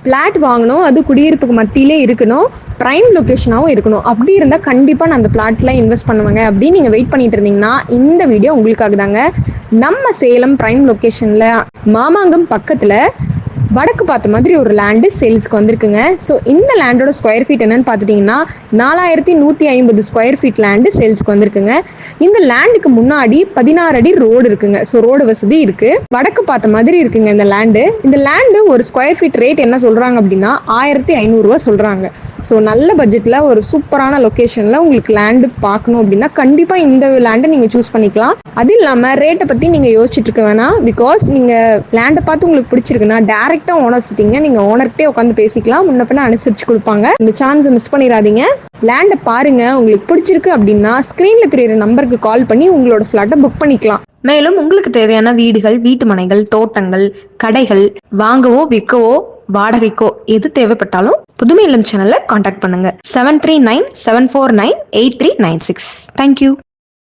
Plot வாங்கணும், அது குடியிருப்புக்கு மத்தியிலே இருக்கணும், பிரைம் லொக்கேஷனாகவும் இருக்கணும். அப்படி இருந்தால் கண்டிப்பாக நான் அந்த பிளாட்ல இன்வெஸ்ட் பண்ணுவேங்க அப்படின்னு நீங்கள் வெயிட் பண்ணிட்டு இருந்தீங்கன்னா இந்த வீடியோ உங்களுக்காக தாங்க. நம்ம சேலம் பிரைம் லொக்கேஷனில் மாமாங்கம் பக்கத்தில் வடக்கு பார்த்த மாதிரி ஒரு லேண்டு சேல்ஸ்க்கு வந்திருக்குங்க. ஸோ இந்த லேண்டோட ஸ்கொயர் ஃபீட் என்னன்னு பார்த்துட்டிங்கன்னா 4150 ஸ்கொயர் ஃபீட் லேண்டு சேல்ஸ்க்கு வந்திருக்குங்க. இந்த லேண்டுக்கு முன்னாடி 16 அடி ரோடு இருக்குங்க. ஸோ ரோடு வசதி இருக்கு. வடக்கு பார்த்த மாதிரி இருக்குங்க இந்த லேண்டு. இந்த லேண்டு ஒரு ஸ்கொயர் ஃபீட் ரேட் என்ன சொல்றாங்க அப்படின்னா 1500 ரூபா சொல்றாங்க. ஸோ நல்ல பட்ஜெட்ல ஒரு சூப்பரான லொக்கேஷன்ல உங்களுக்கு லேண்டு பார்க்கணும் அப்படின்னா கண்டிப்பா இந்த லேண்டை நீங்க சூஸ் பண்ணிக்கலாம். அது இல்லாம ரேட்டை பத்தி நீங்க யோசிச்சுட்டு இருக்க வேணாம். பிகாஸ் நீங்க லேண்டை பார்த்து உங்களுக்கு பிடிச்சிருக்குன்னா டேரக்டா ஓனர் சிட்டிங்க, நீங்க ஓனர்கிட்டே உட்காந்து பேசிக்கலாம், முன்ன பின்ன அனுசரிச்சு கொடுப்பாங்க. இந்த சான்ஸை மிஸ் பண்ணிடாதீங்க. லேண்டை பாருங்க, உங்களுக்கு பிடிச்சிருக்கு அப்படின்னா ஸ்கிரீன்ல தெரியுற நம்பருக்கு கால் பண்ணி உங்களோட ஸ்லாட்டை புக் பண்ணிக்கலாம். மேலும் உங்களுக்கு தேவையான வீடுகள், வீட்டு மனைகள், தோட்டங்கள், கடைகள் வாங்கவோ விற்கவோ வாடகைக்கோ எது தேவைப்பட்டாலும் புதுமை இல்லம் சேனல்ல கான்டாக்ட் பண்ணுங்க. 7397498396. தேங்க்யூ.